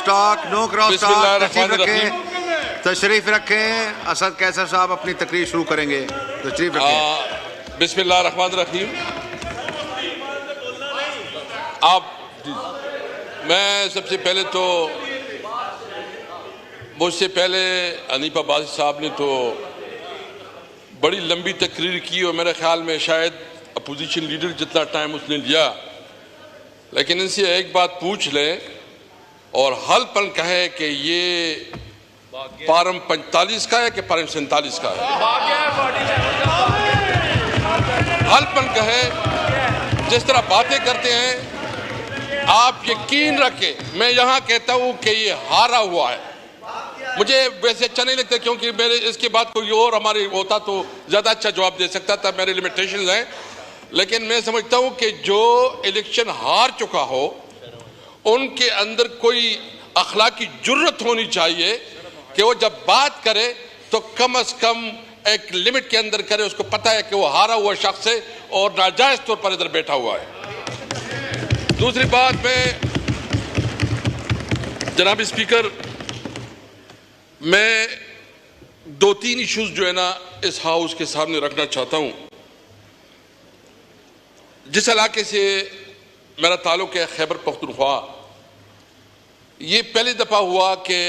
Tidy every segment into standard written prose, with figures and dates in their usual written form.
Talk, no cross talk. तशरीफ रखें। असद कैसर साहब अपनी तकरीर शुरू करेंगे। तशरीफ रखें। बिस्मिल्लाहिर्रहमानिर्रहीम। मैं सबसे पहले तो मुझसे पहले हनीफा बासी साहब ने तो बड़ी लंबी तकरीर की और मेरे ख्याल में शायद अपोजिशन लीडर जितना टाइम उसने लिया, लेकिन इनसे एक बात पूछ लें और हलपन कहे कि ये पारम 45 का है कि पारम 47 का है। हलपन कहे, जिस तरह बातें करते हैं आप यकीन रखें, मैं यहाँ कहता हूँ कि ये हारा हुआ है। मुझे वैसे अच्छा नहीं लगता क्योंकि मेरे इसके बाद कोई और हमारे होता तो ज़्यादा अच्छा जवाब दे सकता था, मेरे लिमिटेशंस हैं। लेकिन मैं समझता हूँ कि जो इलेक्शन हार चुका हो उनके अंदर कोई अखलाकी जुर्रत होनी चाहिए कि वो जब बात करे तो कम से कम एक लिमिट के अंदर करे। उसको पता है कि वो हारा हुआ शख्स है और नाजायज तौर पर इधर बैठा हुआ है। दूसरी बात, मैं जनाब स्पीकर, मैं 2-3 इश्यूज जो है ना इस हाउस के सामने रखना चाहता हूं। जिस इलाके से मेरा ताल्लुक है, खैबर पख्तूनख्वा, ये पहली दफा हुआ कि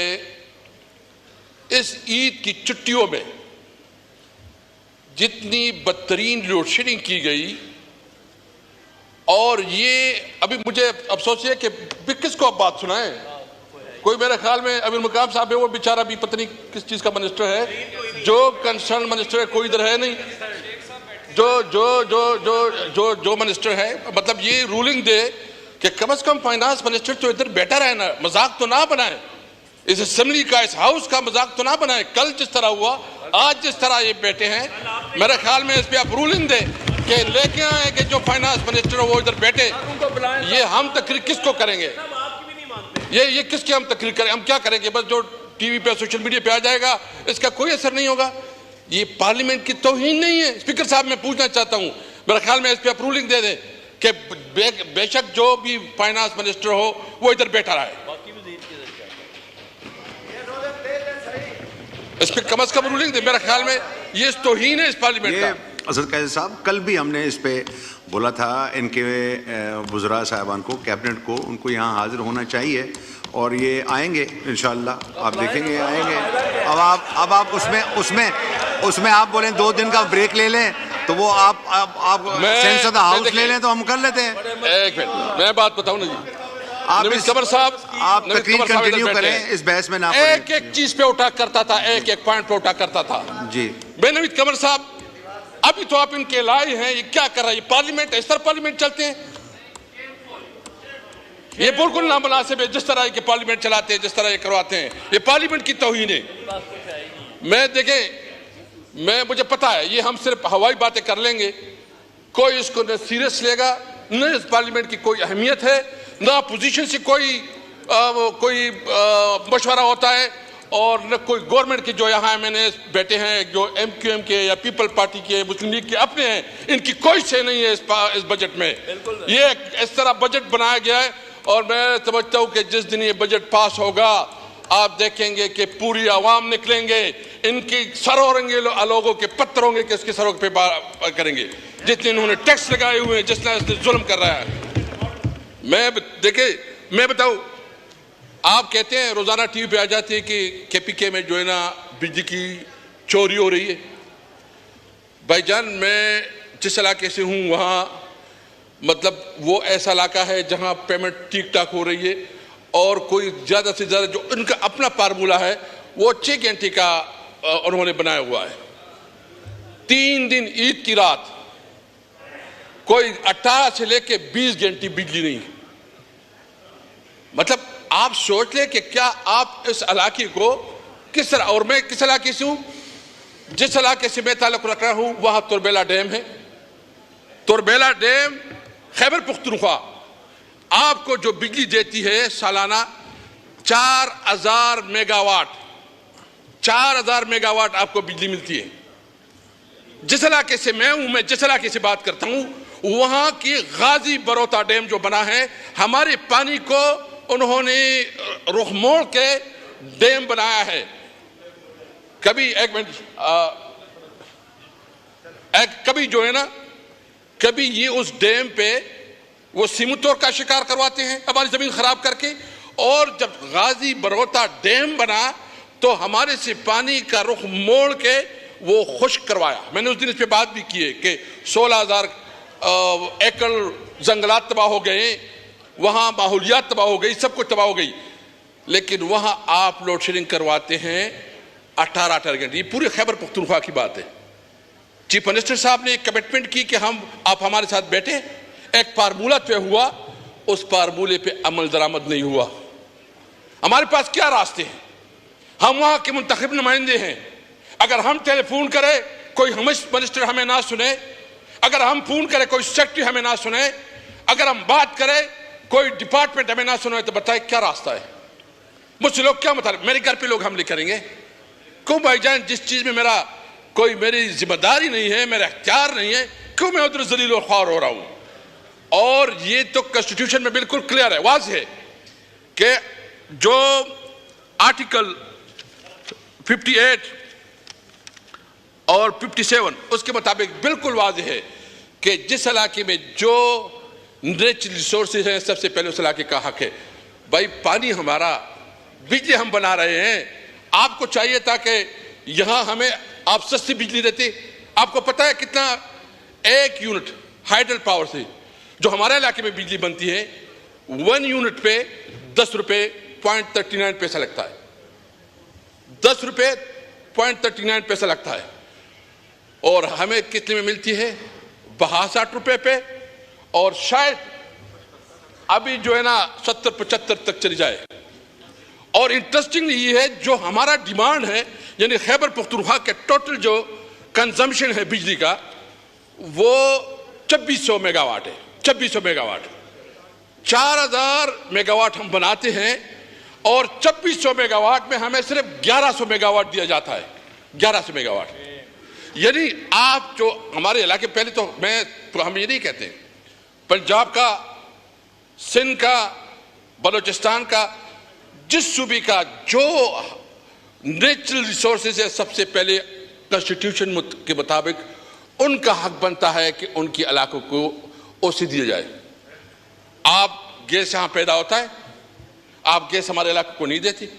इस ईद की छुट्टियों में जितनी बदतरीन लोड शेडिंग की गई, और ये अभी मुझे अफसोस है कि किसको अब बात सुनाएं। कोई मेरे ख्याल में अमीर मुकाम साहब है, वो बेचारा भी पता नहीं किस चीज का मिनिस्टर है, जो कंसर्न मिनिस्टर है कोई इधर है नहीं, जो जो जो जो जो जो मिनिस्टर है, मतलब ये रूलिंग दे कि कम से कम फाइनेंस मिनिस्टर तो इधर बैठा रहे ना, मजाक तो ना बनाए, इस असेंबली का, इस हाउस का मजाक तो ना बनाए। कल जिस तरह हुआ, आज जिस तरह ये बैठे हैं, मेरे ख्याल में इस पे आप रूलिंग दे कि लेके आए कि जो फाइनेंस मिनिस्टर है वो इधर बैठे। ये हम तकरीर किसको करेंगे? ये किसकी हम तकरीर करें? हम क्या करेंगे? बस जो टीवी पे सोशल मीडिया पे आ जाएगा इसका कोई असर नहीं होगा। ये पार्लियामेंट की तौहीन नहीं है। स्पीकर साहब, मैं पूछना चाहता हूं, मेरे ख्याल में इस पे आप रूलिंग दे दें कि बेशक जो भी फाइनेंस मिनिस्टर हो वो इधर बैठा रहा है, इस पे कम से कम रूलिंग दे। मेरे ख्याल में ये तौहीन है इस पार्लियामेंट का। असद कैसर साहब, कल भी हमने इस पे बोला था इनके वज़रा साहबान को, कैबिनेट को, उनको यहाँ हाजिर होना चाहिए और ये आएंगे इंशाअल्लाह। आप देखेंगे आएंगे। अब आप उसमें आप बोलें 2 दिन का ब्रेक ले लें तो वो आप सेंस ऑफ द हाउस ले लें तो हम कर लेते हैं। एक मिनट, मैं बात बताऊं ना जी, नवीद कमर साहब, आप तकरीर कंटिन्यू करें, इस बहस में ना एक चीज पे उठा करता था, एक पॉइंट पे उठा करता था जी। मैं नवीद कमर साहब, अभी तो आप इनके लाई हैं, ये क्या कर रहा है? ये पार्लियामेंट, इस तरह पार्लियामेंट चलते हैं? ये बिल्कुल नामुनासिब है जिस तरह के पार्लियामेंट चलाते हैं, जिस तरह ये करवाते हैं। ये पार्लियामेंट की तौहीन है। मुझे पता है ये हम सिर्फ हवाई बातें कर लेंगे, कोई इसको न सीरियस लेगा, न इस पार्लियामेंट की कोई अहमियत है, न अपोजिशन से कोई मशवरा होता है, और न कोई गवर्नमेंट के जो यहाँ मैंने बैठे हैं, जो MQM के या पीपल पार्टी के, मुस्लिम लीग के अपने हैं, इनकी कोई से नहीं है इस बजट में। ये इस तरह बजट बनाया गया है और मैं समझता हूँ कि जिस दिन ये बजट पास होगा आप देखेंगे कि पूरी आवाम निकलेंगे, इनकी सर होंगे, लोगों के पत्थर होंगे कि इसके सरों पे करेंगे, जितने इन्होंने टैक्स लगाए हुए हैं, जितना जुल्म कर रहा है। मैं बताऊं, आप कहते हैं रोजाना टीवी पे आ जाती है कि KPK में जो है ना बिजली की चोरी हो रही है। भाईजान, मैं जिस इलाके से हूं वहाँ मतलब वो ऐसा इलाका है जहाँ पेमेंट ठीक ठाक हो रही है और कोई ज़्यादा से ज़्यादा जो उनका अपना फार्मूला है वो 6 घंटे का उन्होंने बनाया हुआ है। 3 दिन ईद की रात कोई 18 से लेके 20 घंटे बिजली नहीं। मतलब आप सोच लें कि क्या आप इस इलाके को किस तरह, और मैं किस इलाके से हूं, जिस इलाके से मैं ताल्लुक रख रहा हूं वहां तुरबेला डैम है। तुरबेला डैम खैबर पख्तूनख्वा आपको जो बिजली देती है सालाना 4000 मेगावाट, 4000 मेगावाट आपको बिजली मिलती है। जिस इलाके से मैं हूं, मैं जिस इलाके से बात करता हूं, वहां की गाजी बरोता डैम जो बना है, हमारे पानी को उन्होंने रुख मोड़ के डैम बनाया है। कभी एक मिनट, कभी जो है ना, कभी ये उस डैम पे वो सीमतौर का शिकार करवाते हैं हमारी जमीन खराब करके, और जब गाजी बरोता डैम बना तो हमारे से पानी का रुख मोड़ के वो खुश्क करवाया। मैंने उस दिन इस पे बात भी की है कि 16,000 एकड़ जंगलात तबाह हो गए, वहां माहौलियात तबाह हो गई, सब कुछ तबाह हो गई, लेकिन वहां आप लोड शेडिंग करवाते हैं 18 घंटे। ये पूरे खैबर पख्तूनख्वा की बात है। चीफ मिनिस्टर साहब ने एक कमिटमेंट की कि आप हमारे साथ बैठे, एक फार्मूला तय हुआ, उस फार्मूले पे अमल दरामद नहीं हुआ। हमारे पास क्या रास्ते हैं? हम वहां के मुंतखब नुमाइंदे हैं। अगर हम टेलीफोन करें कोई मिनिस्टर हमें ना सुने, अगर हम फोन करें कोई सेक्रेटरी हमें ना सुने, अगर हम बात करें कोई डिपार्टमेंट हमें ना सुने, तो बताए क्या रास्ता है? मुझसे लोग क्या मतलब, मेरे घर पे लोग हमले करेंगे क्यों भाईजान? जिस चीज में मेरी जिम्मेदारी नहीं है, मेरा इख्तियार नहीं है, क्यों मैं उधर जलील और ख्वार हो रहा हूं? और ये तो कॉन्स्टिट्यूशन में बिल्कुल क्लियर है, वाज़ेह है कि जो आर्टिकल 58 और 57 उसके मुताबिक बिल्कुल वाज़ेह है कि जिस इलाके में जो नेचुरल रिसोर्सेज हैं, सबसे पहले उस इलाके का हक है। भाई पानी हमारा, बिजली हम बना रहे हैं, आपको चाहिए था कि यहां हमें आप सस्ती बिजली देते। आपको पता है कितना एक यूनिट हाइडल पावर से जो हमारे इलाके में बिजली बनती है, 1 यूनिट पे 10 रुपए 0.39 पैसा लगता है। 10 रुपए 0.39 पैसा लगता है, और हमें कितने में मिलती है? 62 रुपए पे, और शायद अभी जो है ना 70-75 तक चली जाए। और इंटरेस्टिंग ये है, जो हमारा डिमांड है, यानी खैबर पख्तूनख्वा के टोटल जो कंजम्पशन है बिजली का, वो 2400 मेगावाट है। 2400 मेगावाट, 4000 मेगावाट हम बनाते हैं, और 2400 मेगावाट में हमें सिर्फ 1100 मेगावाट दिया जाता है। 1100 मेगावाट, यानी आप जो हमारे इलाके, पहले तो हम ये नहीं कहते, पंजाब का, सिंध का, बलूचिस्तान का, जिस सूबे का जो नेचुरल रिसोर्सेज है, सबसे पहले कॉन्स्टिट्यूशन के मुताबिक उनका हक बनता है कि उनके इलाकों को ओसी दिया जाए। आप गैस यहां पैदा होता है, आप गैस हमारे इलाके को नहीं देती।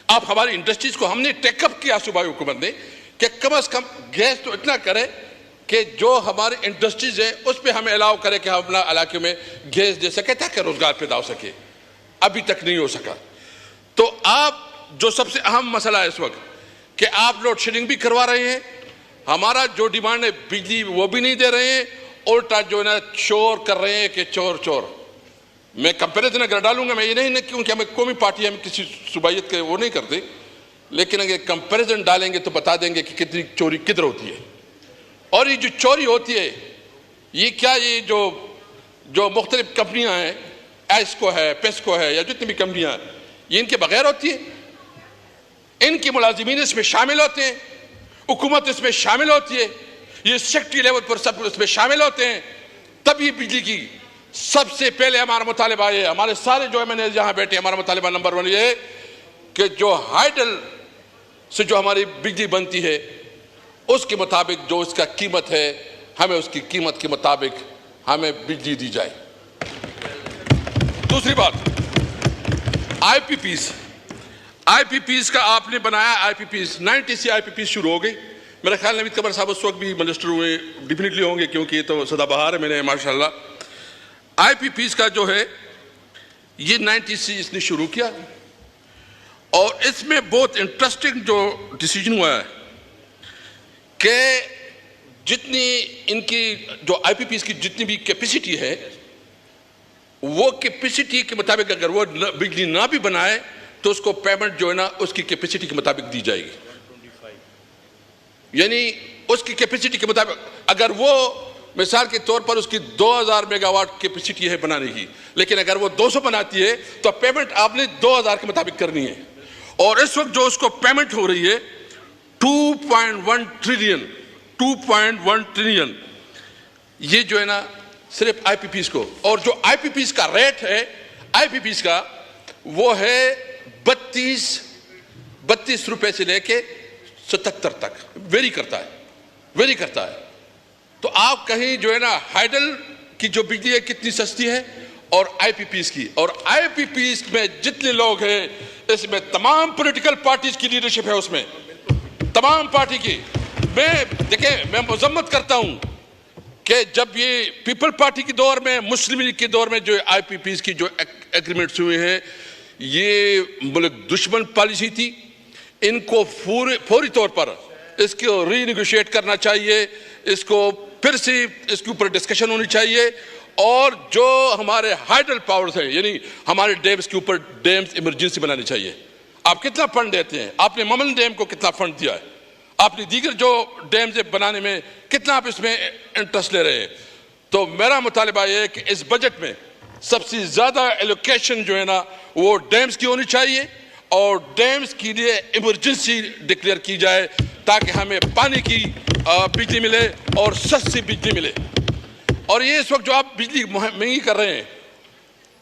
आप हमारी इंडस्ट्रीज को, हमने टेकअप किया सूबाई हुकूमत ने कि कम से कम गैस तो इतना करे कि जो हमारी इंडस्ट्रीज है उस पर हमें अलाउ करे कि हम अपना इलाके में गैस दे सके ताकि रोजगार पैदा हो सके। अभी तक नहीं हो सका। तो आप जो सबसे अहम मसला है इस वक्त कि आप लोड शेडिंग भी करवा रहे हैं, हमारा जो डिमांड है बिजली वो भी नहीं दे रहे हैं, उल्टा जो है ना शोर कर रहे हैं कि चोर चोर। मैं कंपेरिजन अगर डालूंगा, मैं ये नहीं क्योंकि हमें कौमी पार्टी, हम किसी सूबाइयत के वो नहीं करते, लेकिन अगर कंपेरिजन डालेंगे तो बता देंगे कि कितनी चोरी किधर होती है। और ये जो चोरी होती है, ये क्या, ये जो मुख्तलिफ कंपनियां हैं, एस्को है, पेस्को है, या जितनी भी कंपनियां, ये इनके बगैर होती है। इनके मुलाजिमीन इसमें शामिल होते हैं, हुकूमत इसमें शामिल होती है, ये सेक्रेटरी लेवल पर सब इसमें शामिल होते हैं, तभी बिजली की सबसे पहले हमारा मुतालिबा ये, हमारे सारे जो एमएनए जहां बैठे, हमारा मुतालिबा नंबर 1 ये कि जो हाइडल से जो हमारी बिजली बनती है उसके मुताबिक जो उसका कीमत है, हमें उसकी कीमत के मुताबिक हमें बिजली दी जाए। दूसरी बात, आईपीपीस का आपने बनाया, आईपीपीस 90 से आईपीपीस शुरू हो गई। मेरा ख्याल नवीद कमर साहब उस वक्त भी मिनिस्टर हुए, डेफिनेटली होंगे क्योंकि ये तो सदाबहार है। मैंने माशाल्लाह आईपीपीस का जो है ये 90 से इसने शुरू किया, और इसमें बहुत इंटरेस्टिंग जो डिसीजन हुआ है कि जितनी इनकी जो आईपीपीस की जितनी भी कैपेसिटी है, वो कैपेसिटी के मुताबिक अगर वो बिजली ना भी बनाए तो उसको पेमेंट जो है ना उसकी कैपेसिटी के मुताबिक दी जाएगी। यानी उसकी कैपेसिटी के मुताबिक अगर वो मिसाल के तौर पर उसकी 2000 मेगावाट कैपेसिटी है बनाने की, लेकिन अगर वो 200 बनाती है तो पेमेंट आपने 2000 के मुताबिक करनी है। और इस वक्त जो उसको पेमेंट हो रही है 2.1 ट्रिलियन, ये जो है ना सिर्फ आईपीपीस को। और जो आईपीपीस का रेट है, आईपीपीस का वो है 32 रुपए से लेके 77 तक वेरी करता है। तो आप कहीं जो है ना हाइडल की जो बिजली है कितनी सस्ती है और आईपीपीएस की, और आईपीपीएस में जितने लोग हैं इसमें तमाम पॉलिटिकल पार्टीज की लीडरशिप है, उसमें तमाम पार्टी की। मैं मजम्मत करता हूं कि जब ये पीपल पार्टी के दौर में, मुस्लिम लीग के दौर में जो आईपीपीएस की जो एग्रीमेंट्स हुए हैं, ये मुल्क दुश्मन पॉलिसी थी। इनको फौरी तौर पर इसको रीनेगोशिएट करना चाहिए, इसको फिर से इसके ऊपर डिस्कशन होनी चाहिए, और जो हमारे हाइडल पावर्स हैं यानी हमारे डैम्स के ऊपर डैम्स इमरजेंसी बनानी चाहिए। आप कितना फंड देते हैं? आपने ममन डैम को कितना फंड दिया है? आपने दीगर जो डैम्स बनाने में कितना आप इसमें इंटरेस्ट ले रहे हैं? तो मेरा मुतालिबा यह है कि इस बजट में सबसे ज्यादा एलोकेशन जो है ना वो डैम्स की होनी चाहिए, और डैम्स के लिए इमरजेंसी डिक्लेयर की जाए ताकि हमें पानी की बिजली मिले और सस्ती बिजली मिले। और ये इस वक्त जो आप बिजली महंगी कर रहे हैं,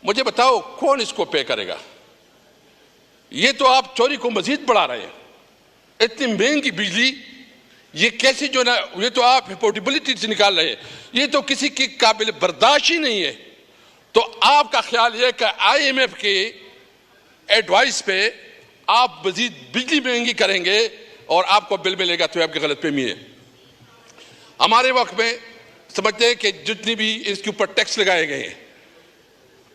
मुझे बताओ कौन इसको पे करेगा? ये तो आप चोरी को मजीद बढ़ा रहे हैं। इतनी महंगी बिजली ये कैसे जो ना, ये तो आप पोर्टेबिलिटी से निकाल रहे हैं, ये तो किसी के काबिल बर्दाश्त ही नहीं है। तो आपका ख्याल यह कि IMF के एडवाइस पे आप मजीद बिजली महंगी करेंगे और आपको बिल मिलेगा, तो आपकी गलतफहमी है। हमारे वक्त में समझते हैं कि जितनी भी इसके ऊपर टैक्स लगाए गए हैं,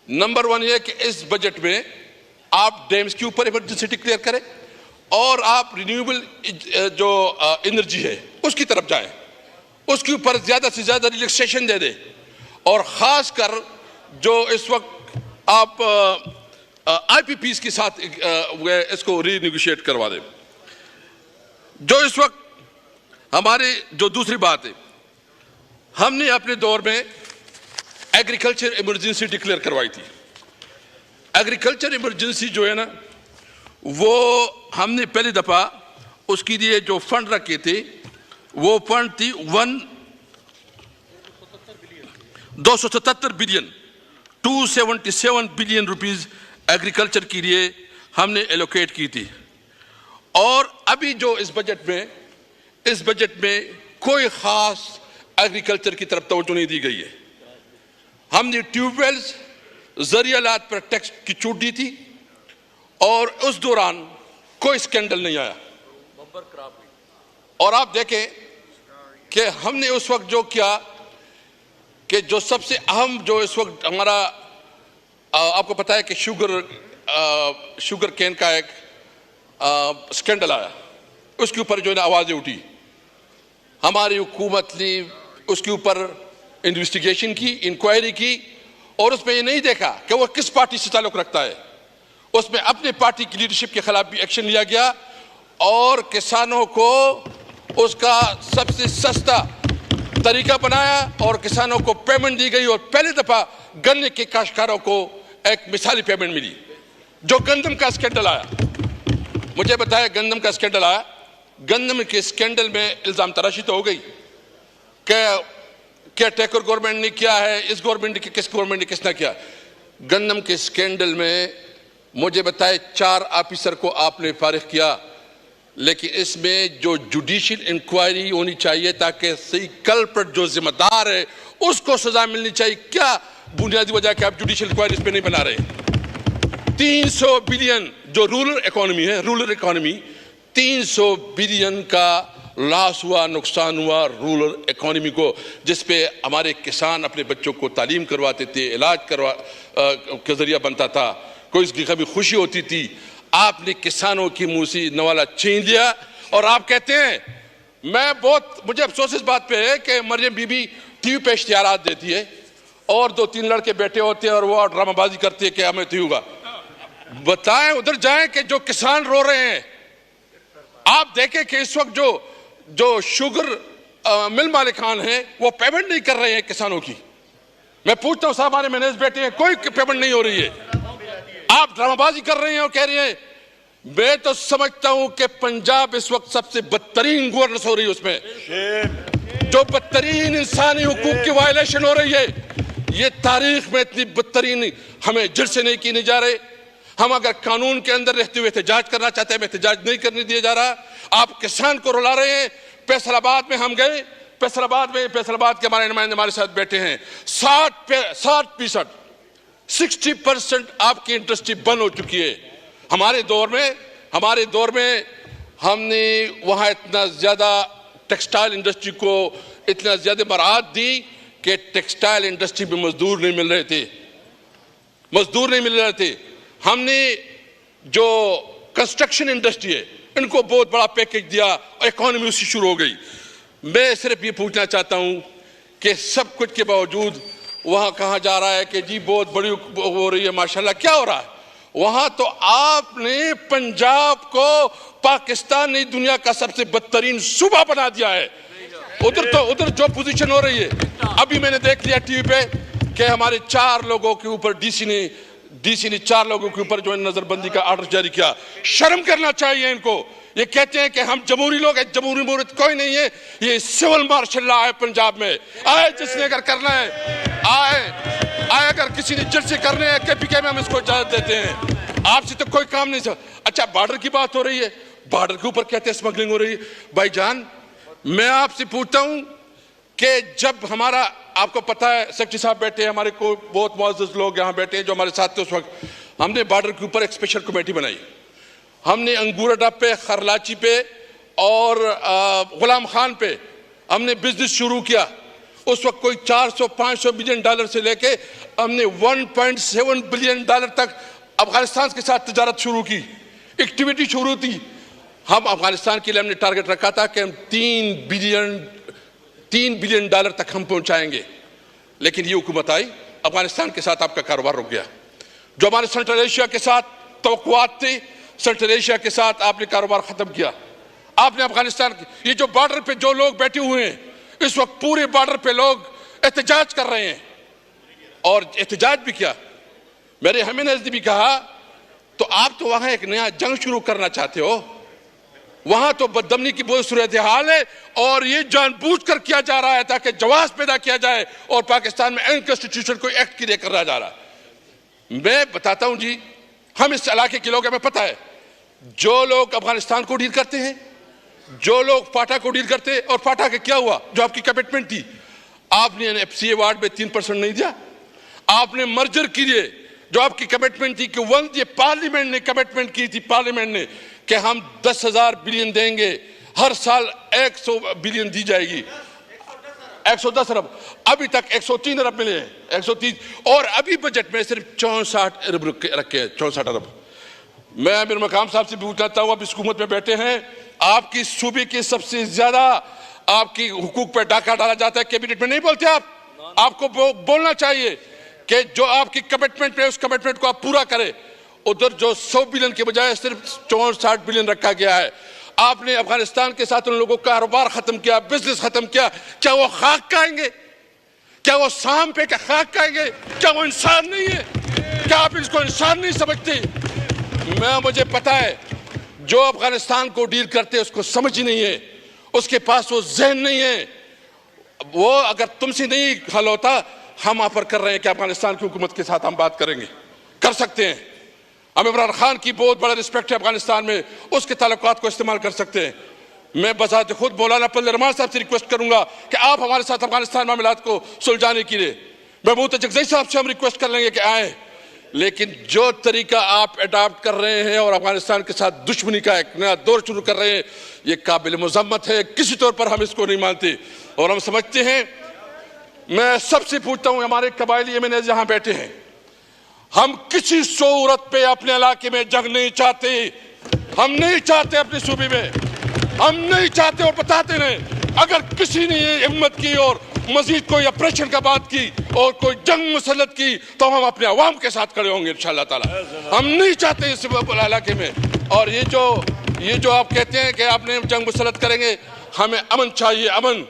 नंबर 1 ये कि इस बजट में आप डैम्स के ऊपर इमरजेंसी डिक्लेयर करें और आप रिन्यूएबल जो एनर्जी है उसकी तरफ जाएं, उसके ऊपर ज्यादा से ज्यादा रिलैक्सेशन दे दें, और खासकर जो इस वक्त आप IPPs के साथ इसको रीनेगोशिएट करवा दें। जो इस वक्त हमारे जो दूसरी बात है, हमने अपने दौर में एग्रीकल्चर इमरजेंसी डिक्लेयर करवाई थी। एग्रीकल्चर इमरजेंसी जो है ना, वो हमने पहली दफा उसके लिए जो फंड रखे थे वो फंड थी 277 बिलियन 277 बिलियन रुपीस एग्रीकल्चर के लिए हमने एलोकेट की थी। और अभी जो इस बजट में कोई खास एग्रीकल्चर की तरफ तवज्जो नहीं दी गई है। हमने ट्यूबवेल्स ज़रियालात पर टैक्स की छूट दी थी और उस दौरान कोई स्कैंडल नहीं आया। और आप देखें कि हमने उस वक्त जो किया कि जो सबसे अहम जो इस वक्त हमारा आपको पता है कि शुगर केन का एक स्कैंडल आया, उसके ऊपर जो है ना आवाज़ें उठी। हमारी हुकूमत ने उसके ऊपर इन्वेस्टिगेशन की, इंक्वायरी की, और उसमें ये नहीं देखा कि वो किस पार्टी से ताल्लुक़ रखता है। उसमें अपने पार्टी की लीडरशिप के खिलाफ भी एक्शन लिया गया और किसानों को उसका सबसे सस्ता तरीका बनाया और किसानों को पेमेंट दी गई। और पहली दफा गन्ने के काश्तकारों को एक मिसाली पेमेंट मिली। जो गंदम का स्कैंडल आया, मुझे बताया गंदम का स्कैंडल आया, गंदम के स्कैंडल में इल्जाम तराशी तो हो गई क्या टेकर गवर्नमेंट ने किया है, इस गवर्नमेंट ने, किस गवर्नमेंट ने किसने किया। गंदम के स्कैंडल में मुझे बताए 4 ऑफिसर को आपने फारिग किया, लेकिन इसमें जो जुडिशियल इंक्वायरी होनी चाहिए ताकि सही कल्प्रिट जो जिम्मेदार है उसको सजा मिलनी चाहिए। क्या बुनियादी वजह कि आप जुडिशियल इंक्वायरी इस पर नहीं बना रहे? 300 बिलियन जो रूरल इकोनॉमी 300 बिलियन का लॉस हुआ, नुकसान हुआ रूरल इकोनॉमी को, जिसपे हमारे किसान अपने बच्चों को तालीम करवाते थे, इलाज के जरिया बनता था, कोई इसकी कभी खुशी होती थी। आपने किसानों की मुंह से नवाला छीन लिया और आप कहते हैं मुझे अफसोस इस बात पे है कि मरियम बीबी टीवी पे इश्तिहारात देती है और 2-3 लड़के बैठे होते हैं और वो ड्रामाबाजी करती है कि हमें तो होगा। बताएं, उधर जाएं कि जो किसान रो रहे हैं। आप देखें कि इस वक्त जो शुगर मिल मालिकान हैं वो पेमेंट नहीं कर रहे हैं किसानों की। मैं पूछता हूं साहब, हमारे मैनेजर बैठे हैं, कोई पेमेंट नहीं हो रही है। आप ड्रामाबाजी कर रहे हैं और कह रहे हैं। मैं तो समझता हूं कि पंजाब इस वक्त सबसे बदतरीन गवर्नेंस हो रही है, उसमें जो बदतरीन इंसानी हुकूक की वायलेशन हो रही है। ये तारीख में इतनी बदतरीन हमें जड़ से नहीं की नहीं जा रहे। हम अगर कानून के अंदर रहते हुए एहतजाज करना चाहते हैं, एहतजाज नहीं करने दिया जा रहा। आप किसान को रुला रहे हैं। फैसलाबाद में हम गए, फैसलाबाद के हमारे नुमाइंदे हमारे साथ बैठे हैं। 60% 60% आपकी इंडस्ट्री बंद हो चुकी है। हमारे दौर में हमने वहां इतना ज्यादा टेक्सटाइल इंडस्ट्री को इतना ज्यादा बरात दी कि टेक्सटाइल इंडस्ट्री में मजदूर नहीं मिल रहे थे। हमने जो कंस्ट्रक्शन इंडस्ट्री है इनको बहुत बड़ा पैकेज दिया, इकोनॉमी उससे शुरू हो गई। मैं सिर्फ ये पूछना चाहता हूं कि सब कुछ के बावजूद वहां कहा जा रहा है कि जी बहुत बड़ी हो रही है, माशाल्लाह। क्या हो रहा है वहां? तो आपने पंजाब को पाकिस्तान ने दुनिया का सबसे बदतरीन सूबा बना दिया है। उधर जो पोजीशन हो रही है, अभी मैंने देख लिया टीवी पे कि हमारे 4 लोगों के ऊपर डीसी ने 4 लोगों के ऊपर जो है नजरबंदी का ऑर्डर जारी किया। शर्म करना चाहिए इनको। ये कहते हैं कि हम जमहूरी लोग हैं, जमहूरी मुहूर्त कोई नहीं है। ये सिविल मार्शल लॉ है पंजाब में। आए जिसने अगर करना है आए अगर किसी ने जलसे करने हैं KPK में हम इसको इजाजत देते हैं। आपसे तो कोई काम नहीं। अच्छा, बॉर्डर की बात हो रही है, बॉर्डर के ऊपर कहते हैं स्मगलिंग हो रही है। भाईजान, मैं आपसे पूछता हूं कि जब हमारा, आपको पता है सेक्रेटरी साहब बैठे हैं, हमारे को बहुत मुअज़्ज़ज़ लोग यहाँ बैठे हैं जो हमारे साथ थे उस वक्त। हमने बॉर्डर के ऊपर एक स्पेशल कमेटी बनाई। हमने अंगूरडा पे, खरलाची पे और गुलाम खान पे हमने बिजनेस शुरू किया। उस वक्त कोई 400-500 बिलियन डॉलर से लेके हमने 1.7 बिलियन डॉलर तक अफगानिस्तान के साथ तजारत शुरू की, एक्टिविटी शुरू थी। हम अफगानिस्तान के लिए हमने टारगेट रखा था कि हम 3 बिलियन डॉलर तक हम पहुंचाएंगे। लेकिन ये हुकूमत आई, अफगानिस्तान के साथ आपका कारोबार रुक गया। जो हमारे सेंट्रल एशिया के साथ तवक्कुआत थी, सेंट्रल एशिया के साथ आपने कारोबार खत्म किया। आपने अफगानिस्तान, ये जो बॉर्डर पे जो लोग बैठे हुए हैं इस वक्त, पूरे बॉर्डर पे लोग एहतजाज कर रहे हैं और एहतजाज भी किया। मेरे हमें भी कहा तो आप तो वहां एक नया जंग शुरू करना चाहते हो। वहां तो बददमनी की बहुत सूरत हाल है और ये जानबूझकर किया जा रहा है ताकि जवाब पैदा किया जाए और पाकिस्तान में अनकॉन्स्टिट्यूशनल कोई एक्ट क्रिएट करना जा रहा है। मैं बताता हूं जी, हम इस इलाके के लोग, हमें पता है जो लोग अफगानिस्तान को डील करते हैं, जो लोग फाटा को डील करते हैं। और फाटा के क्या हुआ? जो आपकी कमिटमेंट थी, आपने FCA वार्ड में 3% नहीं दिया। आपने मर्जर के लिए जो आपकी कमिटमेंट थी कि ये पार्लियामेंट ने कमिटमेंट की थी, पार्लियामेंट ने, कि हम 10,000 बिलियन देंगे, हर साल 100 बिलियन दी जाएगी, 110 अरब। अभी तक 103 अरब मिले हैं, 130। और अभी बजट में सिर्फ 64 अरब रखे हैं, 64 अरब। मैं अमीर मकाम साहब से पूछना चाहता हूं, आप इस हुकूमत में बैठे हैं, आपकी सूबे के सबसे ज्यादा आपकी हुकूक पर डाका डाला जाता है, कैबिनेट में नहीं बोलते आप। आपको बोलना चाहिए कि जो आपकी कमिटमेंट है उस कमिटमेंट को आप पूरा करें। उधर जो 100 बिलियन के बजाय सिर्फ 64 बिलियन रखा गया है। आपने अफगानिस्तान के साथ उन लोगों का कारोबार खत्म किया, बिजनेस खत्म किया। क्या वो खाक खाएंगे? क्या वो शाम पे क्या खाक खाएंगे? क्या वो इंसान नहीं है? क्या आप इसको इंसान नहीं समझते? मुझे पता है जो अफगानिस्तान को डील करते उसको समझ ही नहीं है, उसके पास वो जहन नहीं है। वो अगर तुमसे नहीं हल होता, हम ऑफर कर रहे हैं कि अफगानिस्तान की हुकूमत के साथ हम बात करेंगे, कर सकते हैं। हमें इमरान खान की बहुत बड़ा रिस्पेक्ट है अफगानिस्तान में, उसके ताल्लुकात को इस्तेमाल कर सकते हैं। मैं बजाते खुद मौलाना फजल रहमान साहब से रिक्वेस्ट करूंगा कि आप हमारे साथ अफगानिस्तान मामलात को सुलझाने के लिए, महमूद जगजई साहब से हम रिक्वेस्ट कर लेंगे कि आए। लेकिन जो तरीका आप अडॉप्ट कर रहे हैं और अफगानिस्तान के साथ दुश्मनी का एक नया दौर शुरू कर रहे हैं, ये काबिल मुज़म्मत है। किसी तौर पर हम इसको नहीं मानते और हम समझते हैं। मैं सबसे पूछता हूं, हमारे कबायली MNA जहां बैठे हैं, हम किसी सूरत पे अपने इलाके में जंग नहीं चाहते। हम नहीं चाहते अपने सूबे में, हम नहीं चाहते और बताते नहीं। अगर किसी ने ये हिम्मत की और मजीद कोई ऑपरेशन का बात की और कोई जंग मुसल्लत की तो हम अपने अवाम के साथ खड़े होंगे इंशाअल्लाह ताला। हम नहीं चाहते इस इलाके में। और ये जो आप कहते हैं कि आपने जंग मुसल्लत करेंगे, हमें अमन चाहिए, अमन।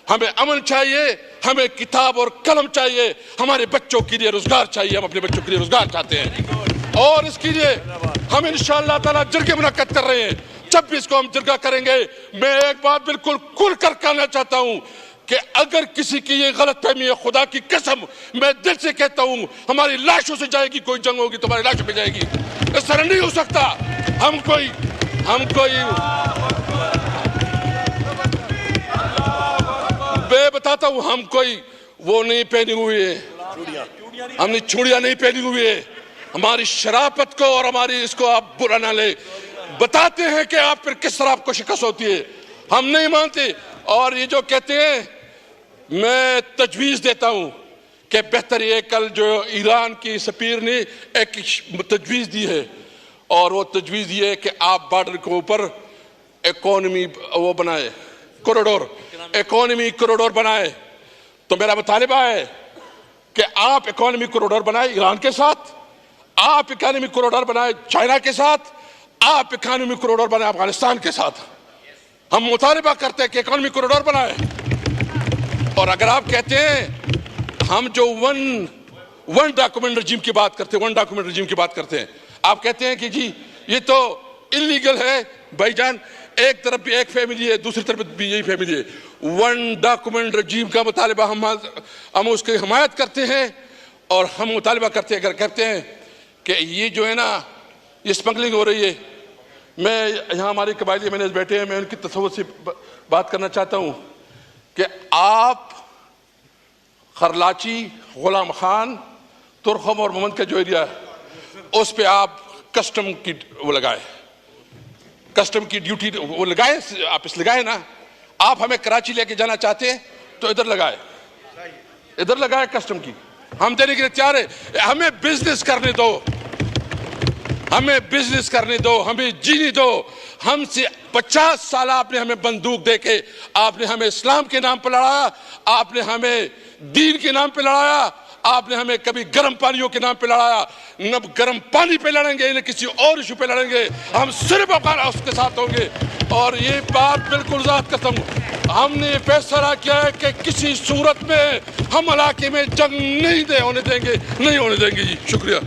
हमें अमन चाहिए, हमें किताब और कलम चाहिए, हमारे बच्चों के लिए रोजगार चाहिए। हम अपने बच्चों के लिए रोजगार चाहते हैं और इसके लिए हम इंशाअल्लाह ताला जरगे मुनक्कद कर रहे हैं। 26 को हम जरगा करेंगे। मैं एक बात बिल्कुल खुल कर कहना चाहता हूं कि अगर किसी की ये गलतफहमी है, खुदा की कसम मैं दिल से कहता हूं, हमारी लाशों से जाएगी, कोई जंग होगी तो हमारी लाशों पे जाएगी। इस तरह नहीं हो सकता। हम कोई मैं बताता हूं, हम कोई वो नहीं पहनी हुई है, हमने चूड़ियां नहीं पहनी हुई है। हमारी शराफत को और हमारी इसको आप बुरा ना ले। बताते हैं कि आप फिर किस तरह आपको शिकस्त होती है, हम नहीं मानते। और ये जो कहते हैं, मैं तजवीज देता हूं कि बेहतर ये, कल जो ईरान की सफीर ने एक तजवीज दी है, और वो तजवीज ये है कि आप बॉर्डर के ऊपर इकोनॉमी वो बनाए, कॉरिडोर, इकोनॉमी कॉरिडोर बनाए। तो मेरा मुतालिबा है कि आप इकोनॉमी कॉरिडोर बनाए ईरान के साथ, आप इकोनॉमी कॉरिडोर बनाए चाइना के साथ, आप इकोनॉमी कॉरिडोर बनाए अफगानिस्तान के साथ। हम मुतालिबा करते हैं कि इकोनॉमी कॉरिडोर बनाए। और अगर आप कहते हैं हम जो वन डॉक्यूमेंट रजीम की बात करते हैं, वन डॉक्यूमेंट रजीम की बात करते हैं, आप कहते हैं कि जी ये तो इलीगल है। भाईजान, एक तरफ भी एक फैमिली है, दूसरी तरफ भी यही फैमिली है। वन डॉक्यूमेंट रजीम का मुतालिबा हम उसकी हिमायत करते हैं। और हम मुतालिबा करते हैं, अगर कहते हैं कि ये जो है ना, ये स्मगलिंग हो रही है। मैं यहाँ हमारे कबायली मैनेज बैठे हैं, मैं उनकी तसव्वुर से बात करना चाहता हूँ कि आप खरलाची, गुलाम खान, तुरखम और मोहम्मद का जो एरिया है, उस पे आप कस्टम की वो लगाए, कस्टम की ड्यूटी वो लगाए, आप इस लगाए ना। आप हमें कराची लेके जाना चाहते हैं तो इधर लगाए कस्टम की, हम देने के लिए तैयार है। हमें बिजनेस करने दो, हमें बिजनेस करने दो, हमें जीने दो। हमसे 50 साल आपने हमें बंदूक देके, आपने हमें इस्लाम के नाम पर लड़ाया, आपने हमें दीन के नाम पे लड़ाया, आपने हमें कभी गर्म पानियों के नाम पे लड़ाया। न गर्म पानी पे लड़ेंगे, न किसी और इशू पे लड़ेंगे, हम सिर्फ उसके साथ होंगे। और ये बात बिल्कुल ज़ात करता हूँ, हमने फैसला किया है कि किसी सूरत में हम इलाके में जंग नहीं होने देंगे जी। शुक्रिया।